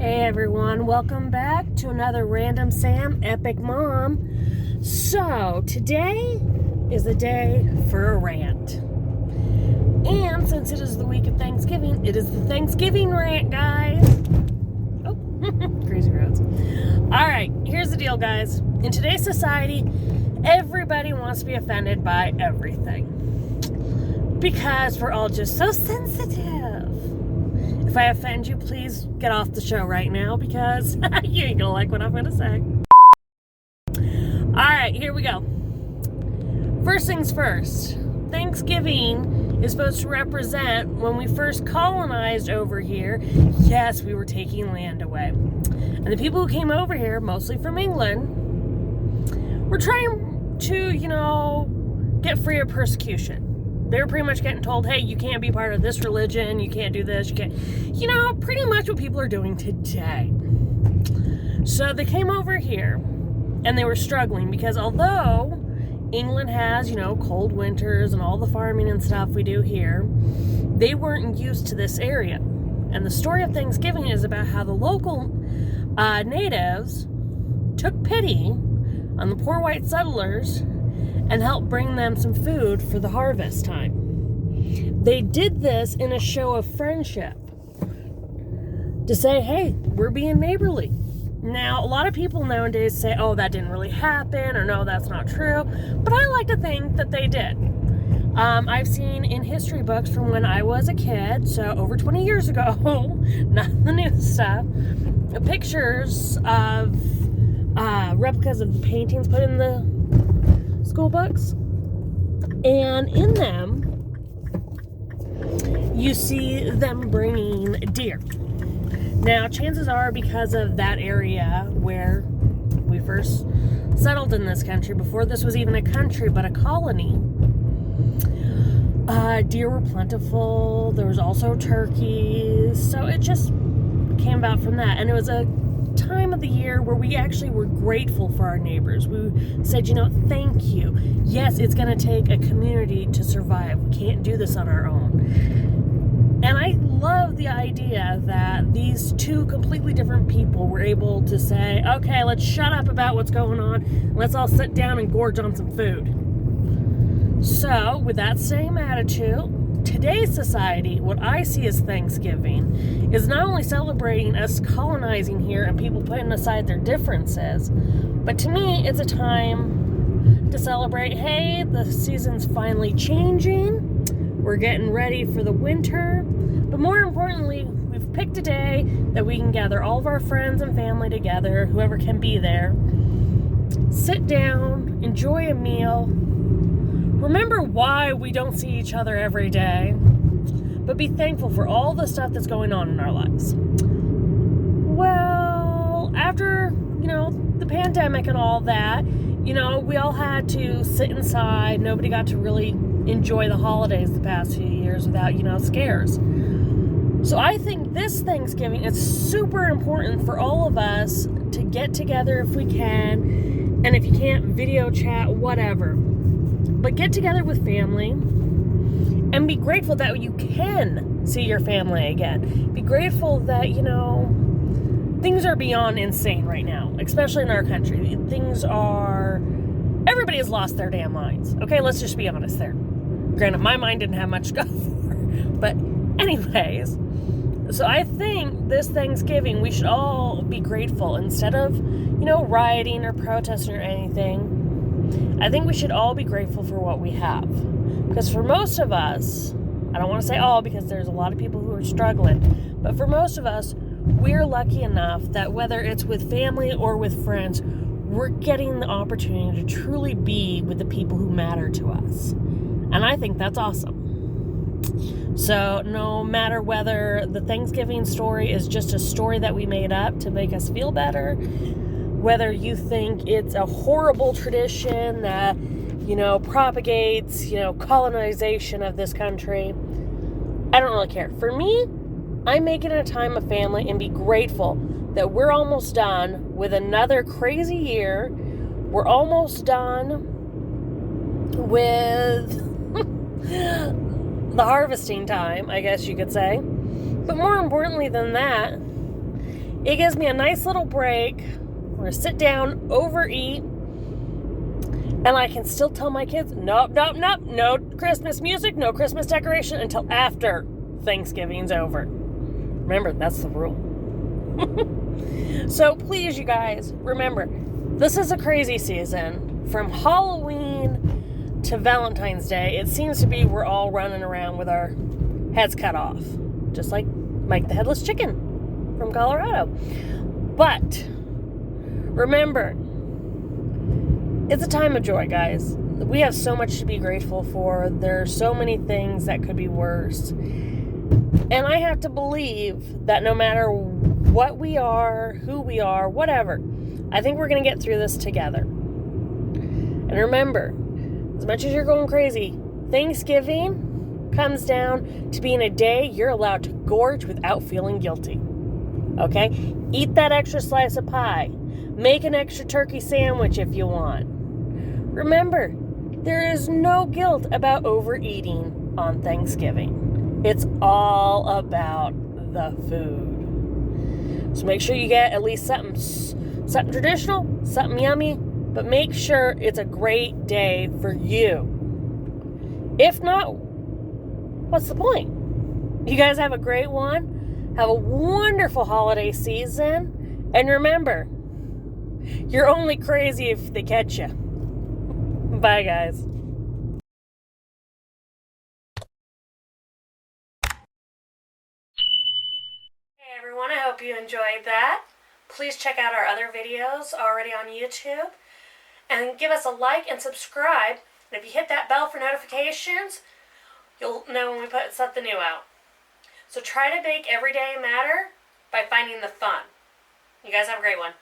Hey everyone, welcome back to another Random Sam Epic Mom. So, today is the day for a rant. And since it is the week of Thanksgiving, it is the Thanksgiving rant, guys. Oh, crazy roads. Alright, here's the deal, guys. In today's society, everybody wants to be offended by everything. Because we're all just so sensitive. If I offend you, please get off the show right now because you ain't gonna like what I'm gonna say. Alright, here we go. First things first. Thanksgiving is supposed to represent when we first colonized over here. Yes, we were taking land away. And the people who came over here, mostly from England, were trying to, get free of persecution. They were pretty much getting told, hey, you can't be part of this religion, you can't do this, you can't, pretty much what people are doing today. So they came over here, and they were struggling, because although England has, cold winters and all the farming and stuff we do here, they weren't used to this area. And the story of Thanksgiving is about how the local natives took pity on the poor white settlers and help bring them some food for the harvest time. They did this in a show of friendship to say, hey, we're being neighborly. Now, a lot of people nowadays say, oh, that didn't really happen, or no, that's not true. But I like to think that they did. I've seen in history books from when I was a kid, so over 20 years ago, not the new stuff, pictures of replicas of the paintings put in the school books, and in them you see them bringing deer. Now, chances are, because of that area where we first settled in this country, before this was even a country but a colony, deer were plentiful. There was also turkeys, so it just came about from that. And it was a time of the year where we actually were grateful for our neighbors. We said, thank you. Yes, it's going to take a community to survive. We can't do this on our own. And I love the idea that these two completely different people were able to say, okay, let's shut up about what's going on. Let's all sit down and gorge on some food. So, with that same attitude, today's society, what I see as Thanksgiving, is not only celebrating us colonizing here and people putting aside their differences, but to me, it's a time to celebrate, hey, the season's finally changing, we're getting ready for the winter, but more importantly, we've picked a day that we can gather all of our friends and family together, whoever can be there, sit down, enjoy a meal, remember why we don't see each other every day, but be thankful for all the stuff that's going on in our lives. Well, after, the pandemic and all that, we all had to sit inside. Nobody got to really enjoy the holidays the past few years without, scares. So I think this Thanksgiving is super important for all of us to get together if we can, and if you can't, video chat, whatever. But get together with family and be grateful that you can see your family again. Be grateful that, things are beyond insane right now, especially in our country. Everybody has lost their damn minds. Okay, let's just be honest there. Granted, my mind didn't have much to go for. But anyways, so I think this Thanksgiving, we should all be grateful instead of, rioting or protesting or anything. I think we should all be grateful for what we have. Because for most of us, I don't want to say all because there's a lot of people who are struggling, but for most of us, we're lucky enough that whether it's with family or with friends, we're getting the opportunity to truly be with the people who matter to us. And I think that's awesome. So no matter whether the Thanksgiving story is just a story that we made up to make us feel better, whether you think it's a horrible tradition that, propagates, colonization of this country, I don't really care. For me, I'm making it a time of family and be grateful that we're almost done with another crazy year. We're almost done with the harvesting time, I guess you could say. But more importantly than that, It gives me a nice little break. I'm going to sit down, overeat, and I can still tell my kids, nope, no Christmas music, no Christmas decoration until after Thanksgiving's over. Remember, that's the rule. So please, you guys, remember, this is a crazy season. From Halloween to Valentine's Day, it seems to be we're all running around with our heads cut off. Just like Mike the Headless Chicken from Colorado. But remember, it's a time of joy, guys. We have so much to be grateful for. There are so many things that could be worse. And I have to believe that no matter what we are, who we are, whatever, I think we're going to get through this together. And remember, as much as you're going crazy, Thanksgiving comes down to being a day you're allowed to gorge without feeling guilty. Okay? Eat that extra slice of pie. Make an extra turkey sandwich if you want. Remember, there is no guilt about overeating on Thanksgiving. It's all about the food. So make sure you get at least something traditional, something yummy, but make sure it's a great day for you. If not, what's the point? You guys have a great one. Have a wonderful holiday season. And remember, you're only crazy if they catch you. Bye, guys. Hey, everyone. I hope you enjoyed that. Please check out our other videos already on YouTube. And give us a like and subscribe. And if you hit that bell for notifications, you'll know when we put something new out. So try to make every day matter by finding the fun. You guys have a great one.